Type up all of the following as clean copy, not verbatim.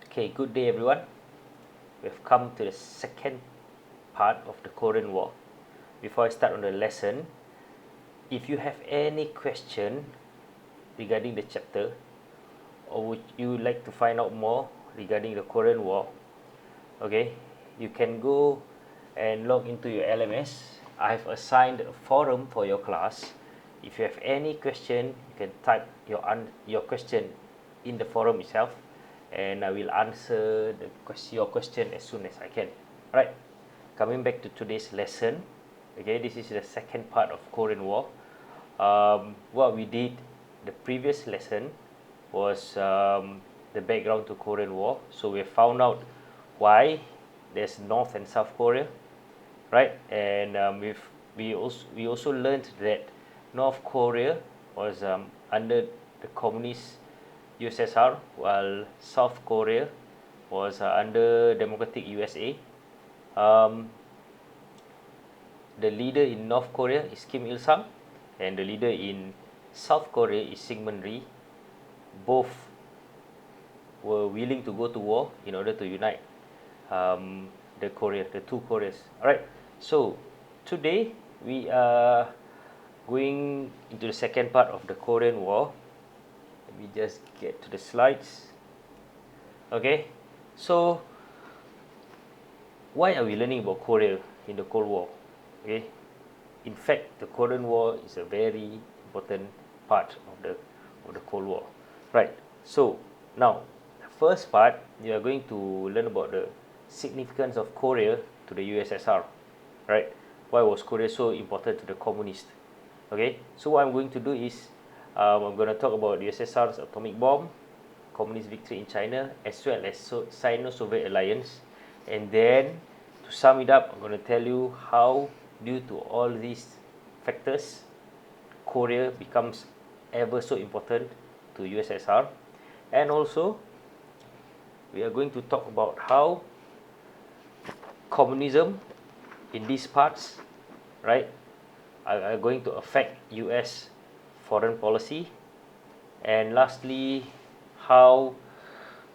Okay, good day everyone. We've come to the second part of the Korean War. Before I start on the lesson, if you have any question regarding the chapter, or would you like to find out more regarding the Korean War, okay, you can go and log into your LMS. I've assigned a forum for your class. If you have any question, you can type your question in the forum itself, and I will answer your question as soon as I can. Right, coming back to today's lesson. Okay, this is the second part of Korean War. What we did the previous lesson was the background to Korean War. So we found out why there's North and South Korea, right? And we also learned that North Korea was under the communist USSR, while South Korea was under democratic USA. The leader in North Korea is Kim Il Sung, and the leader in South Korea is Syngman Rhee. Both were willing to go to war in order to unite the two Koreas. All right. So today we are going into the second part of the Korean War. Let me just get to the slides. Okay. So why are we learning about Korea in the Cold War? Okay. In fact, the Korean War is a very important part of the Cold War. Right. So now, the first part, you are going to learn about the significance of Korea to the USSR. Right. Why was Korea so important to the communists? Okay. So what I'm going to do is, I'm going to talk about the USSR's atomic bomb, communist victory in China, as well as Sino-Soviet alliance, and then to sum it up, I'm going to tell you how, due to all these factors, Korea becomes ever so important to USSR. And also, we are going to talk about how communism in these parts, right, are going to affect US foreign policy. And lastly, how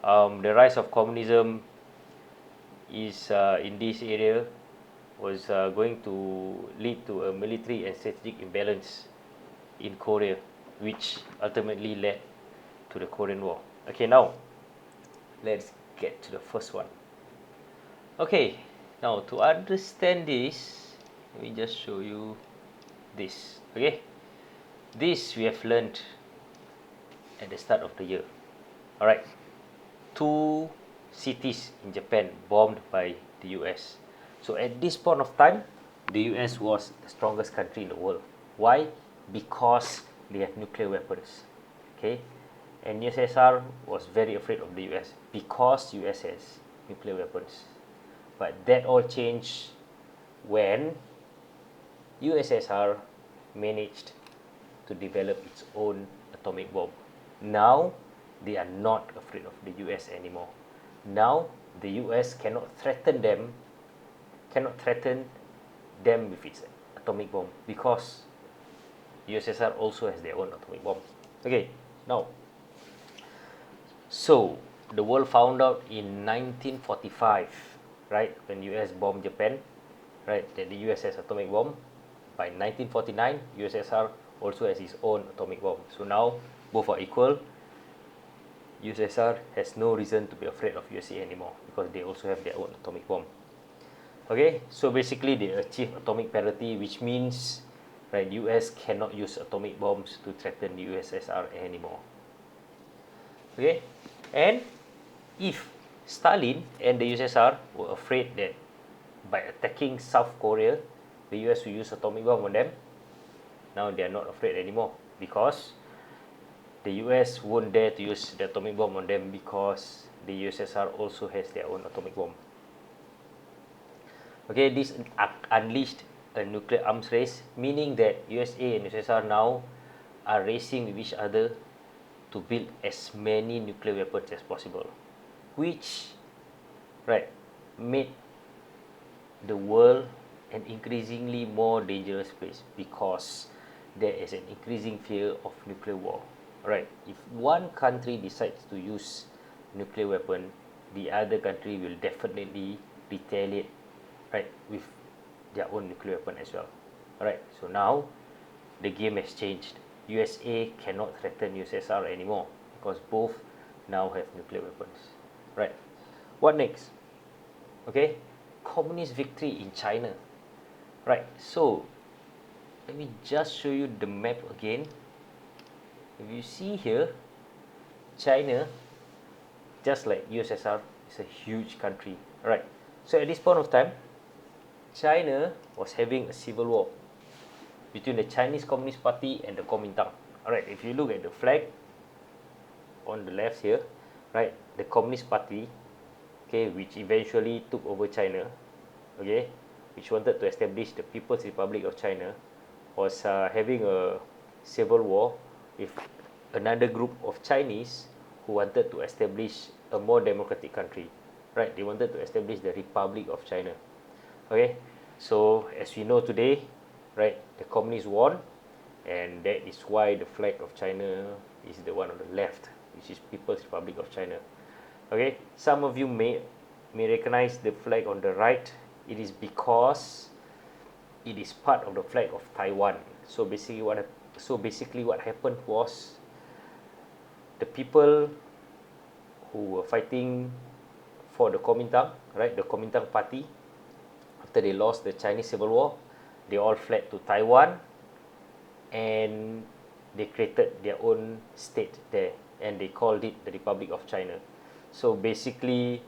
the rise of communism is in this area was going to lead to a military and strategic imbalance in Korea, which ultimately led to the Korean War. Okay, now let's get to the first one. Okay, now to understand this, let me just show you this. Okay, this we have learned at the start of the year. All right, two cities in Japan bombed by the US. So at this point of time, the US was the strongest country in the world. Why? Because they have nuclear weapons. Okay, and USSR was very afraid of the US because US has nuclear weapons. But that all changed when USSR managed to develop its own atomic bomb. Now they are not afraid of the US anymore. Now the US cannot threaten them with its atomic bomb, because USSR also has their own atomic bomb. Okay, now, so the world found out in 1945, right, when US bombed Japan, right, that the US has atomic bomb. By 1949, USSR also has its own atomic bomb. So now both are equal. USSR has no reason to be afraid of USA anymore because they also have their own atomic bomb. Okay, so basically they achieve atomic parity, which means, right, US cannot use atomic bombs to threaten the USSR anymore. Okay, and if Stalin and the USSR were afraid that by attacking South Korea, the US will use atomic bomb on them, now they are not afraid anymore, because the US won't dare to use the atomic bomb on them because the USSR also has their own atomic bomb. Okay, this unleashed a nuclear arms race, meaning that USA and USSR now are racing with each other to build as many nuclear weapons as possible, which, right, made the world an increasingly more dangerous place, because there is an increasing fear of nuclear war. Right, if one country decides to use nuclear weapon, the other country will definitely retaliate, right, with their own nuclear weapon as well. Alright, so now the game has changed. USA cannot threaten USSR anymore because both now have nuclear weapons. Right. What next? Okay, communist victory in China. Right, so let me just show you the map again. If you see here, China, just like USSR, is a huge country. Right, so at this point of time, China was having a civil war between the Chinese Communist Party and the Kuomintang. Alright, if you look at the flag on the left here, right, the Communist Party, okay, which eventually took over China, okay, which wanted to establish the People's Republic of China, was having a civil war with another group of Chinese who wanted to establish a more democratic country. Right, they wanted to establish the Republic of China. Okay, so as we know today, right, the communists won, and that is why the flag of China is the one on the left, which is People's Republic of China. Okay, some of you may recognize the flag on the right. It is because it is part of the flag of Taiwan. So basically what happened was, the people who were fighting for the Kuomintang, right, the Kuomintang party, after they lost the Chinese Civil War, they all fled to Taiwan, and they created their own state there, and they called it the Republic of China. So basically,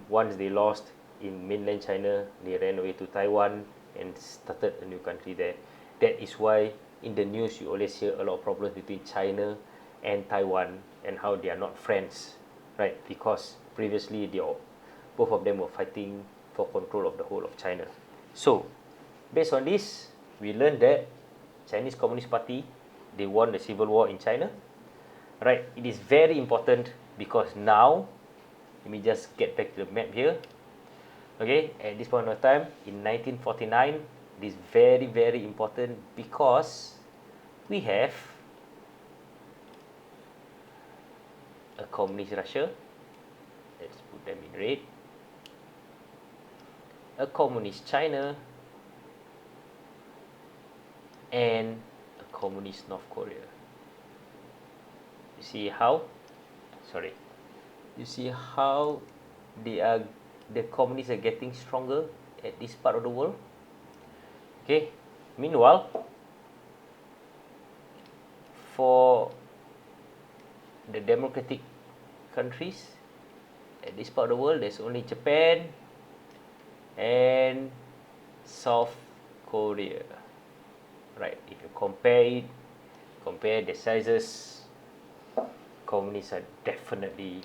once they lost in mainland China, they ran away to Taiwan and started a new country there. That is why in the news you always hear a lot of problems between China and Taiwan, and how they are not friends, right? Because previously both of them were fighting for control of the whole of China. So based on this, we learned that Chinese Communist Party, they won the civil war in China. Right, it is very important because now, let me just get back to the map here. Okay, at this point of time, in 1949, it is very, very important because we have a communist Russia. Let's put them in red. A communist China and a communist North Korea. You see how the communists are getting stronger at this part of the world. Okay, meanwhile, for the democratic countries at this part of the world, there's only Japan and South Korea. Right, if you compare the sizes, communists are definitely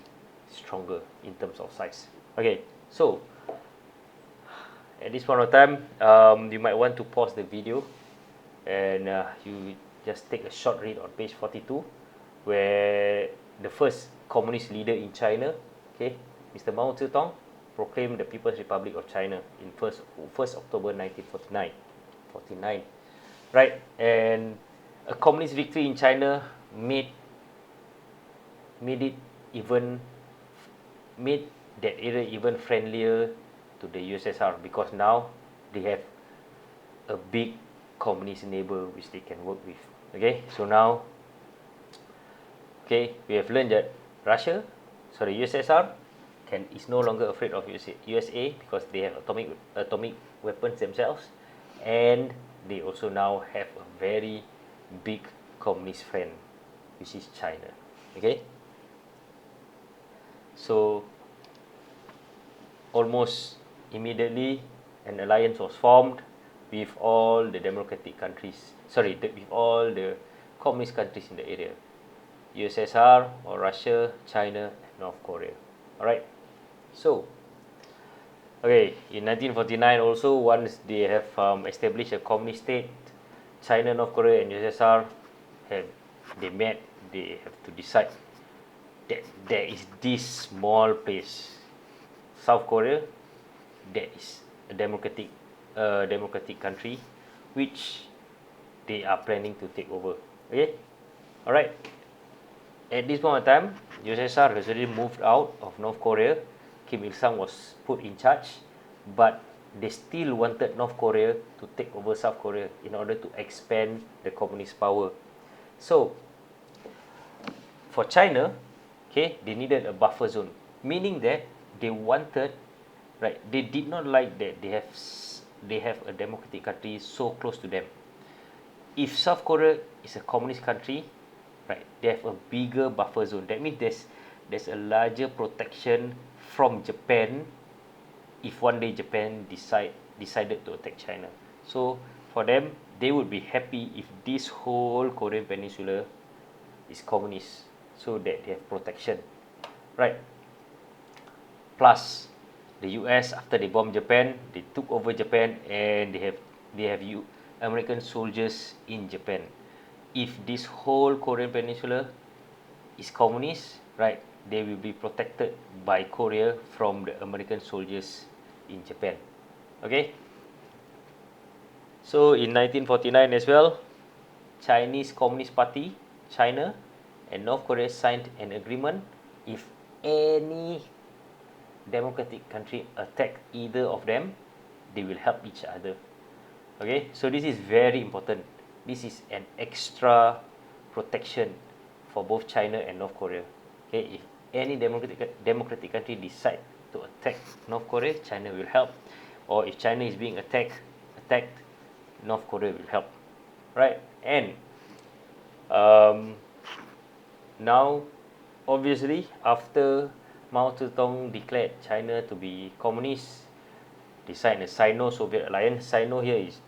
stronger in terms of size. Okay, so at this point of time, you might want to pause the video and you just take a short read on page 42, where the first communist leader in China, okay, Mr. Mao Zedong, proclaimed the People's Republic of China in 1st October 1949. Right, and a communist victory in China made that area even friendlier to the USSR, because now they have a big communist neighbor which they can work with. Okay, so now, okay, we have learned that USSR is no longer afraid of USA because they have atomic weapons themselves, and they also now have a very big communist friend, which is China. Okay, so almost immediately an alliance was formed with all the democratic countries, with all the communist countries in the area, USSR or Russia, China, and North Korea. Alright, so okay, in 1949 also, once they have established a communist state, China, North Korea, and USSR met. They have to decide that there is this small place, South Korea, that is a democratic country, which they are planning to take over. Okay, all right. At this point of time, USSR has already moved out of North Korea. Kim Il-sung was put in charge, but they still wanted North Korea to take over South Korea in order to expand the communist power. So, for China, okay, they needed a buffer zone, meaning that they wanted, right, they did not like that they have a democratic country so close to them. If South Korea is a communist country, right, they have a bigger buffer zone. That means there's a larger protection from Japan if one day Japan decided to attack China. So for them, they would be happy if this whole Korean Peninsula is communist, so that they have protection, right? Plus, the U.S. after they bombed Japan, they took over Japan, and they have American soldiers in Japan. If this whole Korean Peninsula is communist, right, they will be protected by Korea from the American soldiers in Japan. Okay. So in 1949 as well, Chinese Communist Party, China, and North Korea signed an agreement. If any democratic country attack either of them, they will help each other. Okay, so this is very important. This is an extra protection for both China and North Korea. Okay, if any democratic country decide to attack North Korea, China will help, or if China is being attacked, North Korea will help, right? And now, obviously, after Mao Zedong declared China to be communist, they signed a Sino-Soviet alliance. Sino here is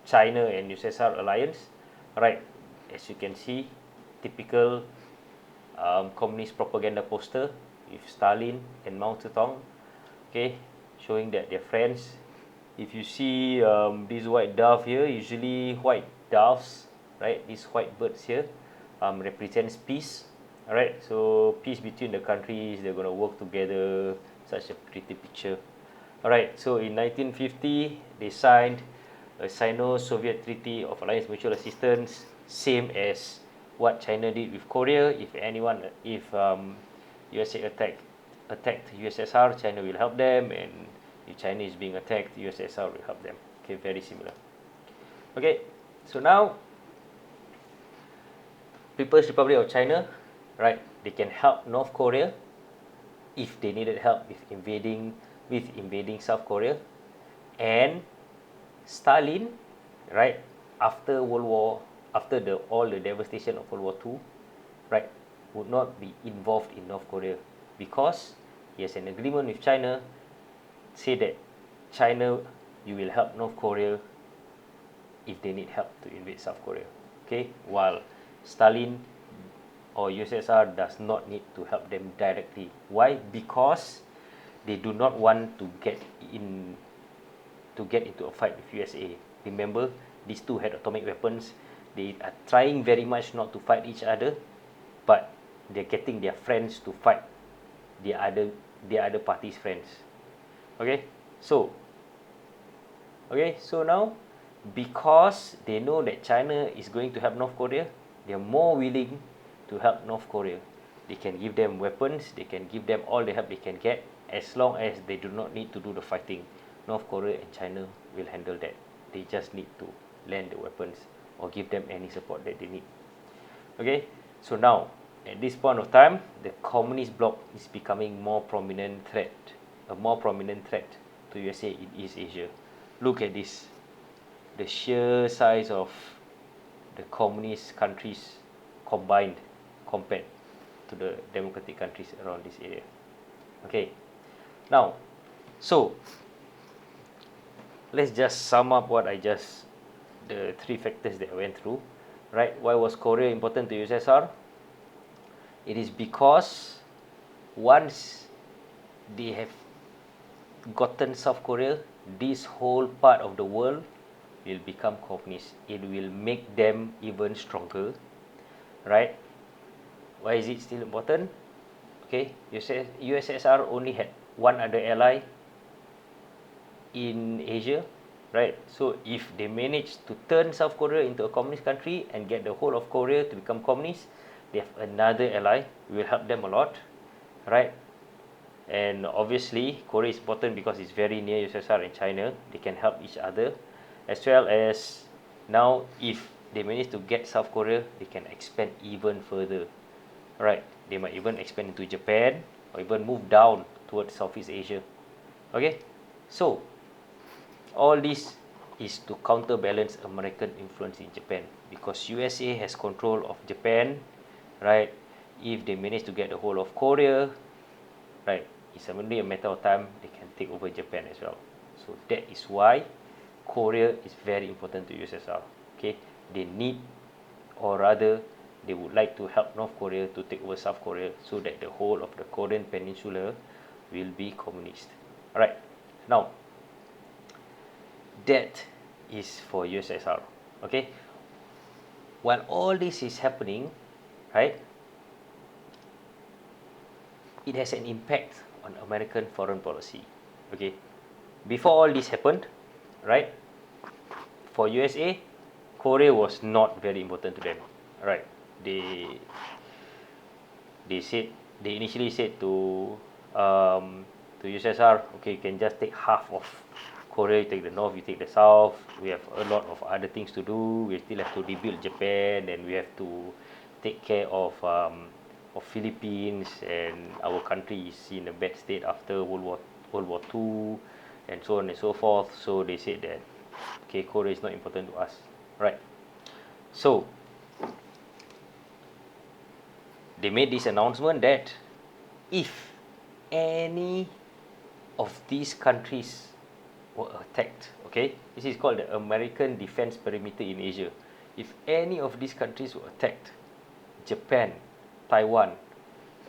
China and USSR alliance, right? As you can see, typical communist propaganda poster with Stalin and Mao Zedong, okay, showing that they're friends. If you see this white dove here, usually white doves, right, these white birds here represents peace. All right, so peace between the countries, they're going to work together, such a pretty picture. All right, so in 1950 they signed a Sino-Soviet Treaty of Alliance Mutual Assistance, same as what China did with Korea. If USA attacked USSR, China will help them, and if China is being attacked, USSR will help them. Okay, very similar. Okay, so now People's Republic of China, right? They can help North Korea if they needed help with invading South Korea, and Stalin, right? After all the devastation of World War II, right, would not be involved in North Korea because he has an agreement with China, say that China, you will help North Korea if they need help to invade South Korea. Okay, while Stalin or USSR does not need to help them directly. Why? Because they do not want to get into a fight with USA. Remember, these two had atomic weapons. They are trying very much not to fight each other, but they're getting their friends to fight the other party's friends. Okay, so now, because they know that China is going to help North Korea, they're more willing to help North Korea. They can give them weapons, they can give them all the help they can get, as long as they do not need to do the fighting. North Korea and China will handle that. They just need to lend the weapons or give them any support that they need. Okay, so now at this point of time, the communist bloc is becoming a more prominent threat to USA in East Asia. Look at this, the sheer size of the communist countries combined compared to the democratic countries around this area. Okay, now, so let's just sum up the three factors that I went through, right? Why was Korea important to USSR? It is because once they have gotten South Korea, this whole part of the world will become communist. It will make them even stronger, right? Why is it still important? Okay, USSR only had one other ally in Asia, right? So if they manage to turn South Korea into a communist country and get the whole of Korea to become communist, they have another ally, we will help them a lot, right? And obviously Korea is important because it's very near USSR and China. They can help each other, as well as now if they manage to get South Korea, they can expand even further, right? They might even expand into Japan or even move down towards Southeast Asia. Okay, so all this is to counterbalance American influence in Japan, because USA has control of Japan, right? If they manage to get the whole of Korea, right, it's only a matter of time they can take over Japan as well. So that is why Korea is very important to USSR. Okay, they need, or rather they would like to help North Korea to take over South Korea, so that the whole of the Korean peninsula will be communist. Alright, now that is for USSR. Okay, while all this is happening, right, it has an impact on American foreign policy. Okay, before all this happened, right, for USA, Korea was not very important to them. Right, they said, they initially said to USSR, okay, you can just take half of Korea, you take the north, you take the south. We have a lot of other things to do. We still have to rebuild Japan, and we have to take care of Philippines, and our country is in a bad state after World War II, and so on and so forth. So they said that, okay, Korea is not important to us, right? So they made this announcement that if any of these countries were attacked, okay, this is called the American Defense Perimeter in Asia. If any of these countries were attacked, Japan, Taiwan,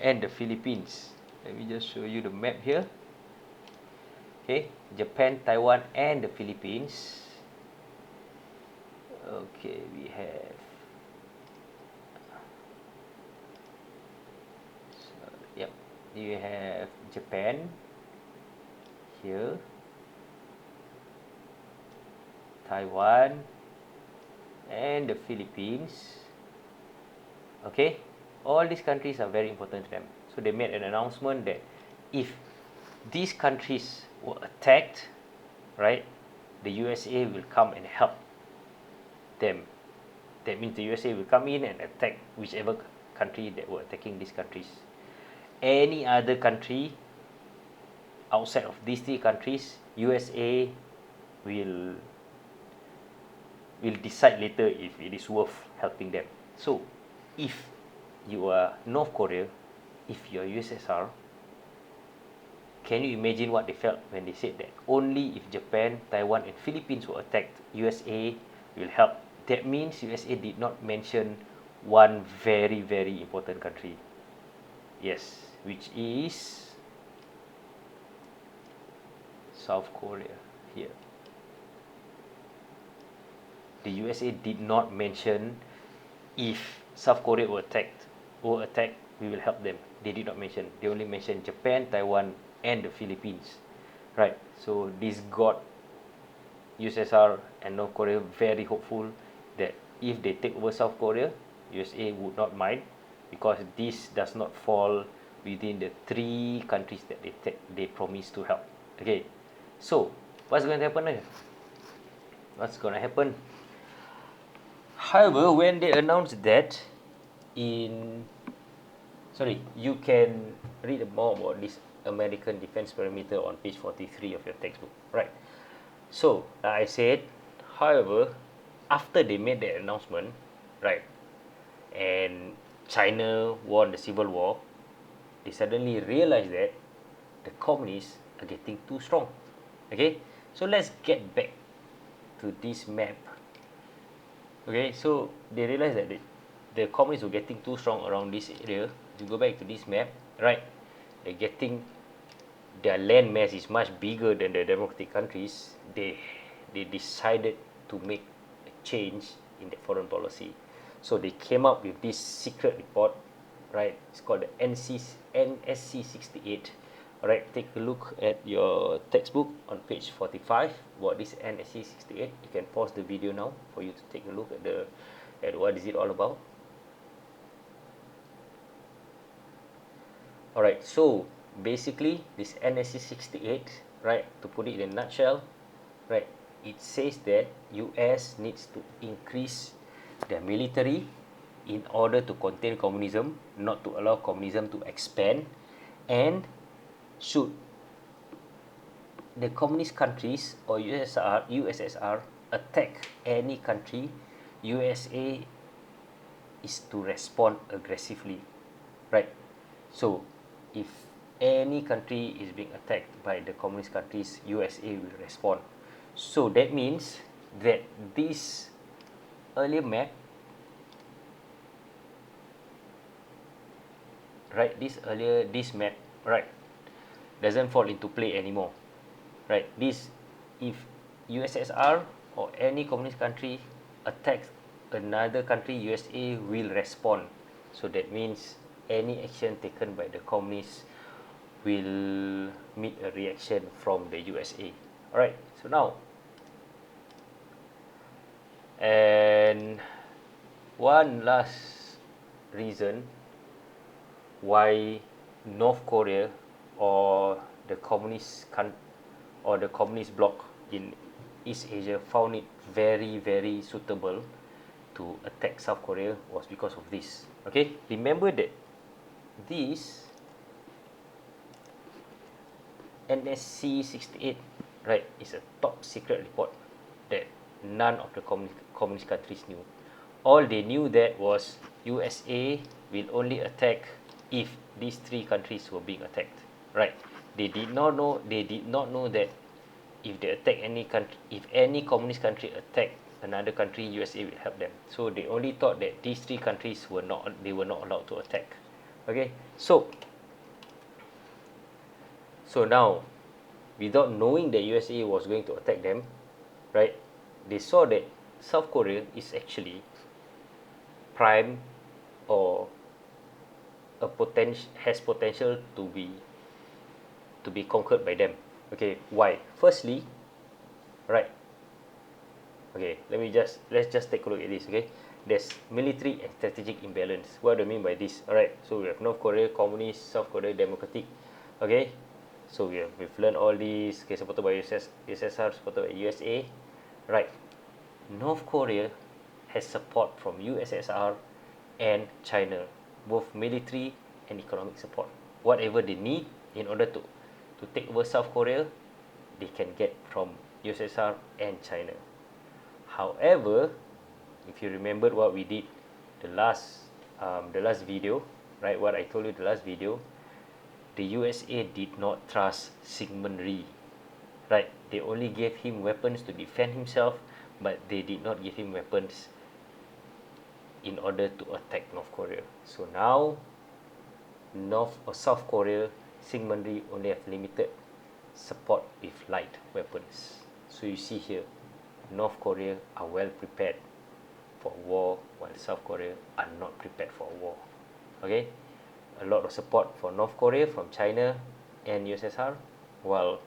and the Philippines, let me just show you the map here. Okay, Japan, Taiwan, and the Philippines. Okay, we have, yep, you have Japan here, Taiwan, and the Philippines. Okay, all these countries are very important to them. So they made an announcement that if these countries were attacked, right, the USA will come and help them. That means the USA will come in and attack whichever country that were attacking these countries. Any other country outside of these three countries, USA will decide later if it is worth helping them. So if you are North Korea, if you are USSR, can you imagine what they felt when they said that only if Japan, Taiwan, and Philippines were attacked, USA will help? That means USA did not mention one very, very important country. Yes, which is South Korea here. The USA did not mention if South Korea were attacked, we will help them. They did not mention. They only mentioned Japan, Taiwan, and the Philippines. Right. So this got USSR and North Korea very hopeful that if they take over South Korea, USA would not mind, because this does not fall within the three countries that they promised to help. Okay. So what's going to happen here? What's going to happen? However, when they announced that you can read more about this American Defense Perimeter on page 43 of your textbook, right? So, like I said, however, after they made that announcement, right, and China won the Civil War, they suddenly realized that the communists are getting too strong. Okay, so let's get back to this map. Okay, so they realized that the communists were getting too strong around this area. If you go back to this map, right, their land mass is much bigger than the democratic countries. They decided to make a change in their foreign policy. So they came up with this secret report, right? It's called the NSC 68. All right, take a look at your textbook on page 45 about this NSC 68. You can pause the video now for you to take a look at what is it all about. Alright, so basically this NSC 68, right, to put it in a nutshell, right, it says that US needs to increase their military in order to contain communism, not to allow communism to expand, and should the communist countries or USSR attack any country, USA is to respond aggressively, right? So if any country is being attacked by the communist countries, USA will respond. So that means that this earlier map, right, this map, right, doesn't fall into play anymore, right? This, if USSR or any communist country attacks another country, USA will respond. So that means any action taken by the communists will meet a reaction from the USA. Alright, so now, and one last reason why North Korea or the communist bloc in East Asia found it very suitable to attack South Korea was because of this. Okay, remember that this NSC 68, right, is a top secret report that none of the communist countries knew. All they knew that was USA will only attack if these three countries were being attacked, right? They did not know that if they attack any country, if any communist country attack another country, USA will help them. So they only thought that these three countries were not allowed to attack. Okay, so now, without knowing that USA was going to attack them, right, they saw that South Korea is actually prime or has potential to be conquered by them. Okay, why? Firstly, right, okay, let's just take a look at this. Okay, there's military and strategic imbalance. What do I mean by this? All right, so we have North Korea communist, South Korea democratic. Okay, so we've learned all these. Okay, supported by USSR, supported by USA, right? North Korea has support from USSR and China, both military and economic support. Whatever they need in order to take over South Korea, they can get from USSR and China. However, if you remember what we did the last video, right? What I told you the last video, the USA did not trust Syngman Rhee, right? They only gave him weapons to defend himself, but they did not give him weapons in order to attack North Korea. So now, North or South Korea, Syngman Rhee only have limited support with light weapons. So you see here, North Korea are well prepared for war, while South Korea are not prepared for war. Okay, a lot of support for North Korea from China and USSR, while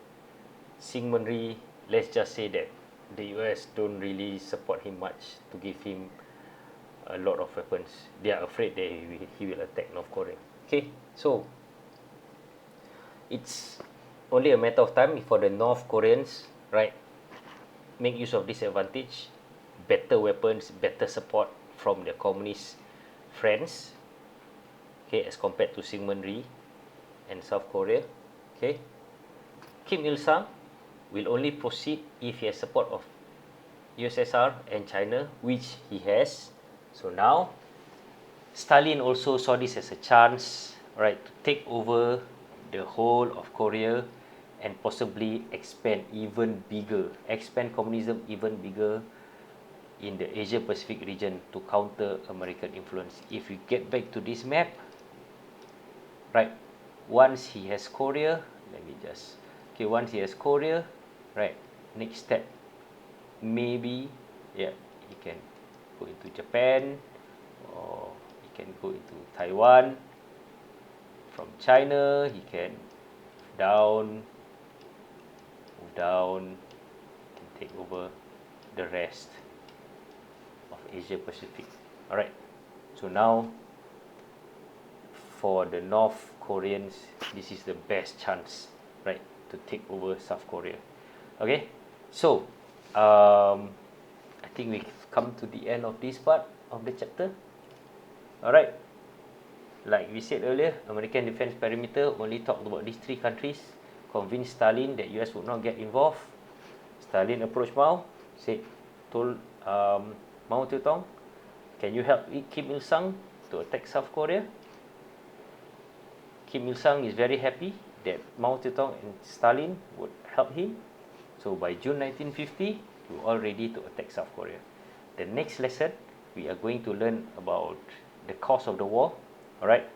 Syngman Rhee, let's just say that the US don't really support him much to give him a lot of weapons. They are afraid that he will attack North Korea. Okay, so it's only a matter of time for the North Koreans, right, make use of this advantage, better weapons, better support from their communist friends, okay, as compared to Syngman Rhee and South Korea. Okay, Kim Il-sung will only proceed if he has support of USSR and China, which he has. So now, Stalin also saw this as a chance, right, to take over the whole of Korea and possibly expand communism even bigger in the Asia Pacific region to counter American influence. If we get back to this map, right, once he has Korea, once he has Korea, right, next step, maybe, yeah, he can go into Japan, or he can go into Taiwan. From China, he can move down, can take over the rest of Asia Pacific. Alright, so now for the North Koreans, this is the best chance, right, to take over South Korea. Okay, so I think we've come to the end of this part of the chapter. All right, like we said earlier, American defense perimeter only talked about these three countries, convinced Stalin that US would not get involved. Stalin approached Mao, told Mao Zedong, can you help Kim Il-sung to attack South Korea? Kim Il-sung is very happy that Mao Zedong and Stalin would help him. So by June 1950, we were all ready to attack South Korea. The next lesson, we are going to learn about the cause of the war, all right?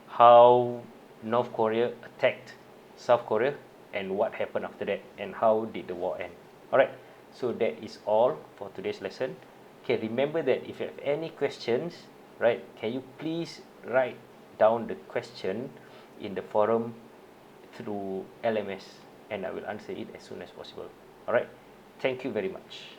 How North Korea attacked South Korea and what happened after that, and how did the war end. All right, so that is all for today's lesson. Okay, remember that if you have any questions, right, can you please write down the question in the forum through LMS, and I will answer it as soon as possible. All right, thank you very much.